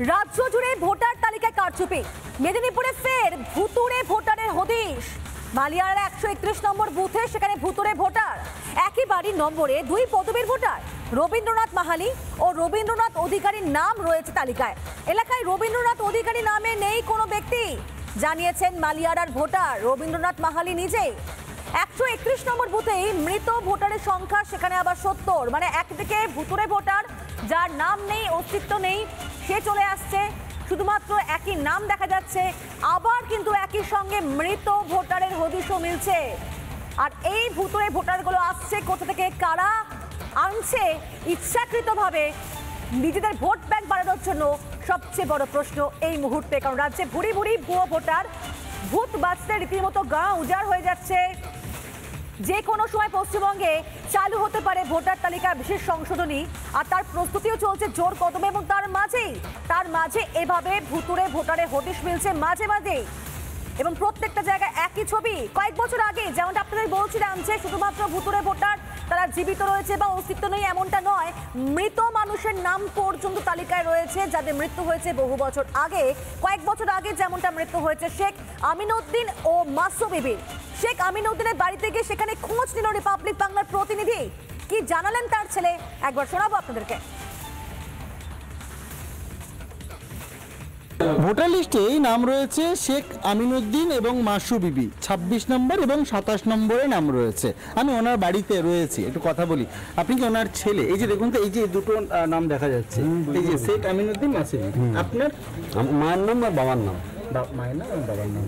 রাজ্য জুড়ে ভোটার তালিকায় কারচুপি, মেদিনীপুরে ফের ভুতুড়ে ভোটারের হদিশ। মালিয়ার 131 নম্বর বুথে সেখানে ভুতুড়ে ভোটার, একই বাড়ির নম্বরে দুই পদবীর ভোটার। রবীন্দ্রনাথ মাহালি ও রবীন্দ্রনাথ অধিকারীর নাম রয়েছে তালিকায়। এলাকায় রবীন্দ্রনাথ অধিকারী নামে নেই কোনো ব্যক্তি, জানিয়েছেন মালিয়ারার ভোটার রবীন্দ্রনাথ মাহালি নিজেই। 131 নম্বর বুথেই মৃত ভোটারের সংখ্যা সেখানে আবার 70, মানে একদিকে ভুতুড়ে ভোটার যার নাম নেই, অস্তিত্ব নেই, সে চলে আসছে, শুধুমাত্র একই নাম দেখা যাচ্ছে, আবার কিন্তু একই সঙ্গে মৃত ভোটারের হদিশও মিলছে। আর এই ভুতুড়ে ভোটারগুলো আসছে কোথা থেকে, কারা আনছে ইচ্ছাকৃতভাবে নিজেদের ভোট ব্যাংক বাড়ানোর জন্য, সবচেয়ে বড় প্রশ্ন এই মুহূর্তে। কারণ রাজ্যে ভুরি ভুরি ভুয়ো ভোটার, ভূত বাঁচতে রীতিমতো গা উজাড় হয়ে যাচ্ছে। যে কোনো সময় পশ্চিমবঙ্গে চালু হতে পারে ভোটার তালিকা বিশেষ সংশোধনী, আর তার প্রস্তুতিও চলছে জোর কদমে। এবং তার মাঝে এভাবে ভুতুড়ে ভোটারের হদিশ মিলছে মাঝে মাঝেই, এবং প্রত্যেকটা জায়গায় একই ছবি। কয়েক বছর আগে যেমনটা আপনাদের বলছিলাম যে শুধুমাত্র ভুতুড়ে ভোটার তারা জীবিত রয়েছে বা অস্তিত্ব নেই এমনটা নয়, মৃত মানুষের নাম পর্যন্ত তালিকায় রয়েছে যাদের মৃত্যু হয়েছে বহু বছর আগে। কয়েক বছর আগে যেমনটা মৃত্যু হয়েছে শেখ আমিনউদ্দিন ও মাসু বিবির। শেখ আমিনউদ্দিনের বাড়িতে গিয়ে সেখানে খোঁজ নিল রিপাবলিক বাংলার প্রতিনিধি। কি জানালেন তার ছেলে, একবার শোনাবো আপনাদেরকে। ভোটার লিস্টে নাম রয়েছে শেখ আমিনউদ্দিন এবং মাসু বিবি, 26 নম্বর এবং 27 নম্বরে নাম রয়েছে। আমি ওনার বাড়িতে রয়েছি, একটু কথা বলি। আপনি কি ওনার ছেলে? এই যে দেখুন তো, এই যে দুটো নাম দেখা যাচ্ছে, এই যে শেখ আমিনউদ্দিন, মাসু বিবি। আপনার মায়ের নাম আর বাবার নাম? মায়ের নাম এবং বাবার নাম।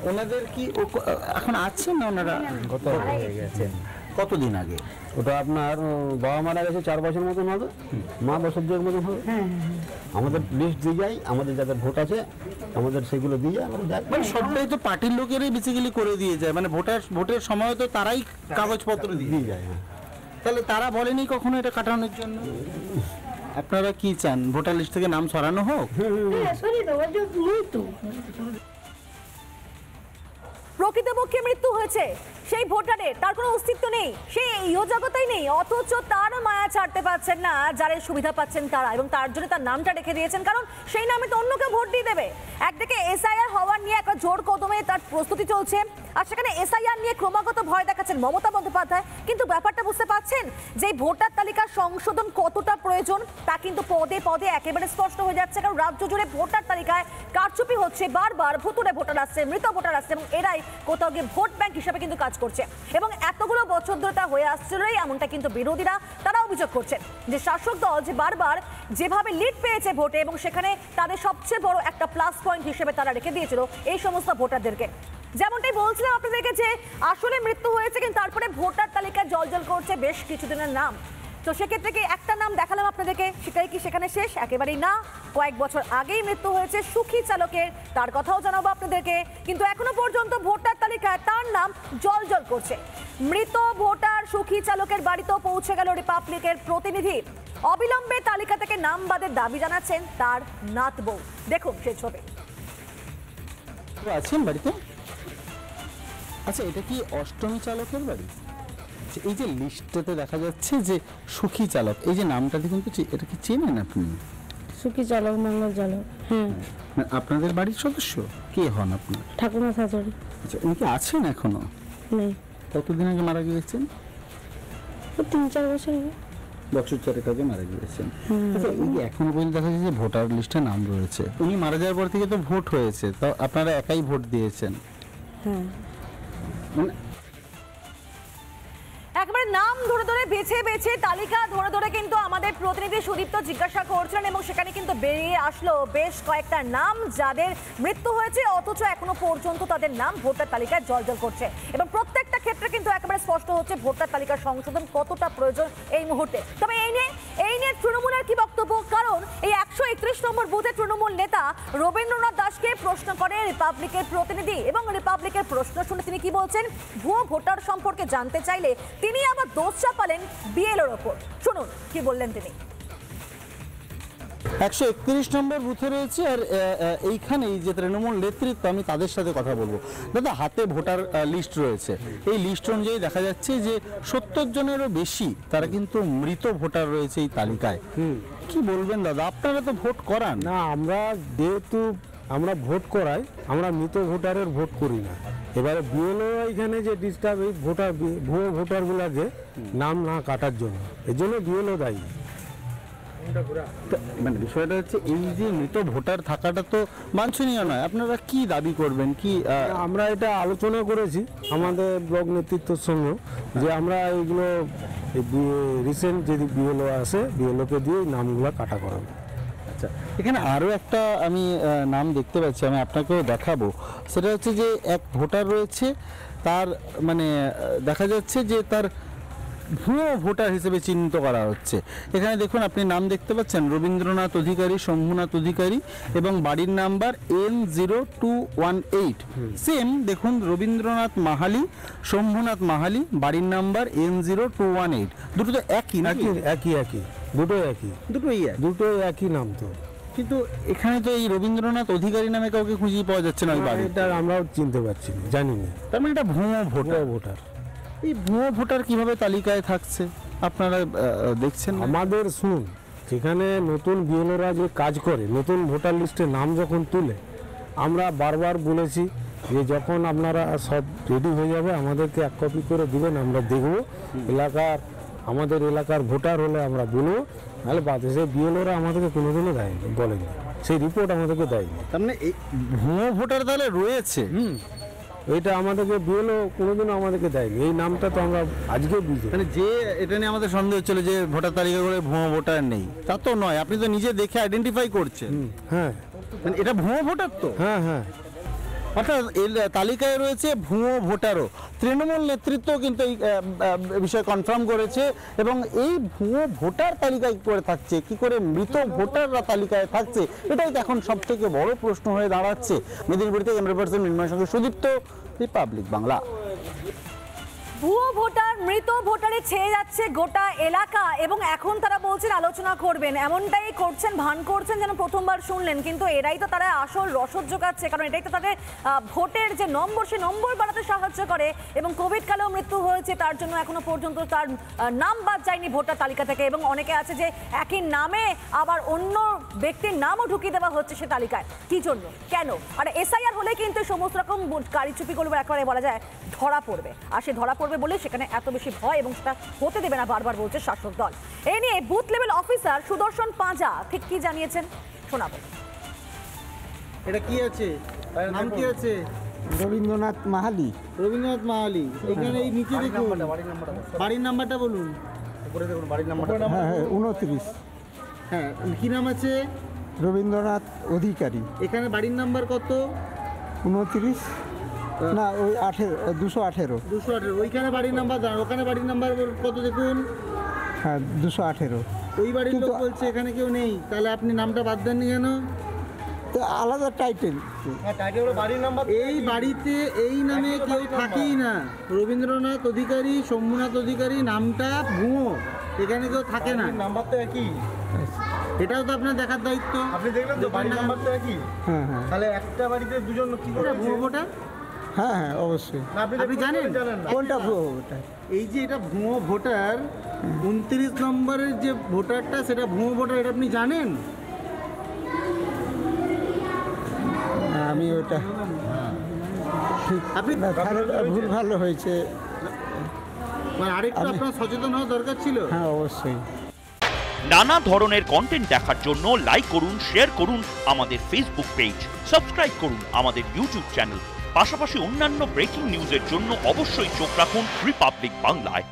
ওনাদের কি এখন আছেন না? ওনারা কত হয়ে গেছে? কতদিন আগে? ওটা আপনার বাবা মারা গেছে 4 বছর মতন হবে, মা বছর 2 মতন হবে। আমাদের লিস্ট দিয়ে যাই, আমাদের যাদের ভোট আছে আমাদের সেগুলো দিয়ে আমরা যাই। মানে সবটাই তো পার্টির লোকেরাই বেসিক্যালি করে দিয়ে যায়, মানে ভোটের সময় তো তারাই কাগজপত্র দিয়ে যায়। তাহলে তারা বলেনি কখনো এটা কাটানোর জন্য? আপনারা কি চান, ভোটার লিস্ট থেকে নাম সরানো হোক? প্রকৃতপক্ষে মৃত্যু হয়েছে সেই ভোটারের, তার কোনো অস্তিত্ব নেই, সে এই জগতেই নেই, অথচ তার মায়া ছাড়তে পারছেন না যারা সুবিধা পাচ্ছেন তারা, এবং তার জন্য তার নামটা রেখে দিয়েছেন, কারণ সেই নামে তো অন্য কেউ ভোট দিয়ে দেবে। একদিকে এসআইআর হওয়ার নিয়ে একটা জোর কদমে তার প্রস্তুতি চলছে, আর সেখানে এসআইআর নিয়ে ক্রমাগত ভয় দেখাচ্ছেন মমতা বন্দ্যোপাধ্যায়। কিন্তু ব্যাপারটা বুঝতে পারছেন যে ভোটার তালিকার সংশোধন কতটা প্রয়োজন তা কিন্তু পদে পদে একেবারে স্পষ্ট হয়ে যাচ্ছে। কারণ রাজ্য জুড়ে ভোটার তালিকায় কারচুপি হচ্ছে, বারবার ভুতুড়ে ভোটার আসছে, মৃত ভোটার আসছে, এবং এরাই কোথাও গিয়ে ভোট ব্যাংক হিসেবে কিন্তু কাজ করছে। এবং এতগুলো বছর ধরে তা হয়ে আসছিলই, এমনটা কিন্তু বিরোধীরা তারা অভিযোগ করছেন যে শাসক দল যে বারবার যেভাবে লিড পেয়েছে ভোটে, এবং সেখানে তাদের সবচেয়ে বড় একটা প্লাস পয়েন্ট হিসেবে তারা রেখে দিয়েছিল এই সমস্ত ভোটারদেরকে। যেমনটাই বলছিলাম আপনাদেরকে যে আসলে মৃত্যু হয়েছে, কিন্তু তারপরে ভোটার তালিকায় জলজল করছে বেশ কিছুদিনের নাম। তো সেক্ষেত্রে কি একটা নাম দেখালাম আপনাদেরকে, সেটাই কি সেখানে শেষ? একেবারেই না। কয়েক বছর আগেই মৃত্যু হয়েছে সুখী চালকের, তার কথাও জানাবো আপনাদেরকে। কিন্তু এখনো পর্যন্ত ভোটার তালিকায় তার নাম জলজল করছে। মৃত ভোটার সুখী চালকের বাড়িতেও পৌঁছে গেল রিপাবলিকের প্রতিনিধি। অবিলম্বে তালিকা থেকে নাম বাদের দাবি জানাচ্ছেন তার নাত বউ। দেখুন সেই ছবি। আছেন বাড়িতে? আচ্ছা, এটা কি অষ্টমী চালকের বাড়ি? এই যে লিস্টটাতে দেখা যাচ্ছে যে সুখী চালক, এই যে নামটা দেখুন তো, এটা কি চেনেন আপনি? সুখী চালক, মঙ্গল চালক। হ্যাঁ। আপনাদের বাড়ির সদস্য কে হন আপনার? ঠাকুমা শাশুড়ি। আচ্ছা, উনি কি আছেন এখনো? নেই। কতদিন আগে মারা গিয়েছেন? 3-4 বছর আগে। বছর 4 আগে মারা গিয়েছেন। আচ্ছা, এই যে এখনো পর্যন্ত দেখা যাচ্ছে যে ভোটার লিস্টে নাম রয়েছে, উনি মারা যাওয়ার পর থেকে তো ভোট হয়েছে, তো আপনারা একাই ভোট দিয়েছেন? হ্যাঁ। মানে একবারে নাম ধরে ধরে বেছে বেছে তালিকা ধরে ধরে কিন্তু আমাদের প্রতিনিধি সুদীপ্ত জিজ্ঞাসা করছিলেন, এবং সেখানে কিন্তু বেরিয়ে আসলো বেশ কয়েকটা নাম যাদের মৃত্যু হয়েছে, অথচ এখনো পর্যন্ত তাদের নাম ভোটার তালিকায় জলজল করছে। এবং প্রত্যেকটা ক্ষেত্রে কিন্তু একেবারে স্পষ্ট হচ্ছে ভোটার তালিকার সংশোধন কতটা প্রয়োজন এই মুহূর্তে। তবে এই নিয়ে তৃণমূলের কি বক্তব্য? কারণ এই 131 নম্বর বুথে তৃণমূল নেতা রবীন্দ্রনাথ দাসকে প্রশ্ন করে রিপাবলিকের প্রতিনিধি, এবং রিপাবলিকের প্রশ্ন শুনে তিনি কি বলছেন, ভুয়ো ভোটার সম্পর্কে জানতে চাইলে তিনি আবার দোষ চাপালেন বিএলওর ওপর। শুনুন কি বললেন তিনি। 131 নম্বর বুথে রয়েছে। আর এইখানেই যে তৃণমূল নেতৃত্ব, আমি তাদের সাথে কথা বলবো। দাদা, হাতে ভোটার লিস্ট রয়েছে, এই লিস্ট অনুযায়ী দেখা যাচ্ছে যে 70 জনেরও বেশি তারা কিন্তু মৃত ভোটার রয়েছে এই তালিকায়। কি বলবেন দাদা, আপনারা তো ভোট করান? না, আমরা যেহেতু আমরা ভোট করাই, আমরা মৃত ভোটারের ভোট করি না। এবারে বিএলও এখানে যে ডিস্টার্ব, এই ভোটার ভুয়ো ভোটারগুলোর যে নাম না কাটার জন্য, এর জন্য বিএলও দায়ী। মানে বিষয়টা হচ্ছে এই যে মৃত ভোটার থাকাটা তো বাঞ্ছনীয় নয়, আপনারা কি দাবি করবেন? কি আমরা এটা আলোচনা করেছি আমাদের ব্লক নেতৃত্বের সঙ্গে, যে আমরা এইগুলো রিসেন্ট যদি বিএলও আসে, বিএলওকে দিয়ে এই নামগুলো কাটা করাবো। আচ্ছা, এখানে আরও একটা আমি নাম দেখতে পাচ্ছি, আমি আপনাকেও দেখাবো। সেটা হচ্ছে যে এক ভোটার রয়েছে, তার মানে দেখা যাচ্ছে যে তার ভুয়ো ভোটার হিসেবে চিহ্নিত করা হচ্ছে। এখানে দেখুন, আপনি নাম দেখতে পাচ্ছেন রবীন্দ্রনাথ অধিকারী, শম্ভুনাথ অধিকারী এবং বাড়ির নাম্বার N0218। সেম দেখুন, রবীন্দ্রনাথ মাহালি, শম্ভুনাথ মাহালি, বাড়ির নাম্বার N0218। দুটো তো একই নাকি? একই দুটোই একই, দুটোই একই নাম তো। কিন্তু এখানে তো এই রবীন্দ্রনাথ অধিকারী নামে কাউকে খুঁজে পাওয়া যাচ্ছে না ওই বাড়ি। এটা আমরাও চিনতে পারছি না, জানি না। তার মানে এটা ভুয়ো ভোটার। এই ভুয়ো ভোটার কিভাবে তালিকায় থাকছে আপনারা দেখছেন না? আমাদের শুনুন, যেখানে নতুন বিএলওরা যে কাজ করে, নতুন ভোটার লিস্টে নাম যখন তুলে, আমরা বারবার বলেছি যে যখন আপনারা সব রেডি হয়ে যাবে আমাদেরকে 1 কপি করে দিবেন, আমরা দেখব। আমাদের এলাকার ভোটার হলে আমরা বলবো, নাহলে বাদে সে বিএলওরা আমাদেরকে কোনোদিনও দেয়নি, বলেনি, সেই রিপোর্ট আমাদেরকে দেয়নি। তার মানে এই ভুয়ো ভোটার তাহলে রয়েছে। এটা আমাদেরকে বিএলও কোনোদিনও আমাদেরকে দেয়নি, এই নামটা তো আমরা আজকে বুঝতে। মানে যে এটা নিয়ে আমাদের সন্দেহ হচ্ছিল যে ভোটার তালিকা করে ভুয়ো ভোটার নেই, তা তো নয়। আপনি তো নিজে দেখে আইডেন্টিফাই করছেন। হ্যাঁ, মানে এটা ভুয়ো ভোটার তো। হ্যাঁ, অর্থাৎ এই তালিকায় রয়েছে ভুয়ো ভোটারও। তৃণমূল নেতৃত্ব কিন্তু এই বিষয়ে কনফার্ম করেছে। এবং এই ভুয়ো ভোটার তালিকায় কি করে থাকছে, কি করে মৃত ভোটাররা তালিকায় থাকছে, এটাই তো এখন সব থেকে বড় প্রশ্ন হয়ে দাঁড়াচ্ছে। মেদিনীপুর থেকে ক্যামেরা পার্সন নির্ময়ের সঙ্গে সুদীপ্ত, রিপাবলিক বাংলা। ভুয়ো ভোটার, মৃত ভোটারে ছেয়ে যাচ্ছে গোটা এলাকা এবং এখন তারা বলছেন আলোচনা করবেন, এমনটাই করছেন, ভান করছেন যেন প্রথমবার শুনলেন। কিন্তু এরাই তো তারা আসল রসদ যোগাচ্ছে, কারণ এটাই তো তাদের ভোটের যে নম্বর, সে নম্বর বাড়াতে সাহায্য করে। এবং কোভিড কালেও মৃত্যু হয়েছে, তার জন্য এখনো পর্যন্ত তার নাম বাদ যায়নি ভোটার তালিকা থেকে। এবং অনেকে আছে যে একই নামে আবার অন্য ব্যক্তির নামও ঢুকিয়ে দেওয়া হচ্ছে সে তালিকায়। কি জন্য, কেন? আর এসআইআর হলে কিন্তু সমস্ত রকম কারিচুপিগুলো একেবারে বলা যায় ধরা পড়বে। আর সে ধরা পড়বে বলে সেখানে এত বেশি ভয়, এবং সেটা হতে দেবে না বারবার বলছে শাসক দল। এই নিয়ে বুথ লেভেল অফিসার সুদর্শন পাঁজা ঠিক কি জানিয়েছেন শোনাবো। এটা কি আছে, নাম কি আছে? রবীন্দ্রনাথ মাহালি। রবীন্দ্রনাথ মাহালি। এখানে এই নিচে দেখুন বাড়ির নাম্বারটা বলুন। উপরে দেখুন বাড়ির নাম্বারটা। হ্যাঁ, 29। হ্যাঁ, কি নাম আছে? রবীন্দ্রনাথ অধিকারী। এখানে বাড়ির নাম্বার কত? 29 না, ওই 218। 218। ওইখানে বাড়ির নাম্বার দাঁড়ান, ওখানে বাড়ির নাম্বার কত দেখুন? হ্যাঁ, 218। ওই বাড়ির লোক বলছে এখানে কেউ নেই, তাহলে আপনি নামটা বাদ দেননি কেন? তো আলাদা টাইটেল। এই বাড়িতে এই নামে কেউ থাকেই না। রবীন্দ্রনাথ অধিকারী, শম্ভুনাথ অধিকারী নামটা ভুয়ো, এখানে কেউ থাকে না। নাম্বার তো একই, এটাও তো আপনার দেখার দায়িত্ব। আপনি দেখলেন তো বাড়ির নাম্বার তো একই। হ্যাঁ, হ্যাঁ, তাহলে একটা বাড়িতে দুজন কি করে ভুয়ো ভোটার? হ্যাঁ, হ্যাঁ, অবশ্যই। আপনি জানেন কোনটা ভুয়ো ভোটার? এই যে এটা ভুয়ো ভোটার, 29 নম্বরের যে ভোটারটা সেটা ভুয়ো ভোটার, এটা আপনি জানেন? আমি ওটা ঠিক আপনি ভুল ভালো হয়েছে। মানে আরেকটু আপনার সচেতন হওয়া দরকার ছিল। হ্যাঁ, অবশ্যই। নানা ধরনের কন্টেন্ট দেখার জন্য লাইক করুন, শেয়ার করুন আমাদের ফেসবুক পেজ, সাবস্ক্রাইব করুন আমাদের ইউটিউব চ্যানেল। পাশাপাশি অন্যান্য ব্রেকিং নিউজের জন্য অবশ্যই চোখ রাখুন রিপাবলিক বাংলায়।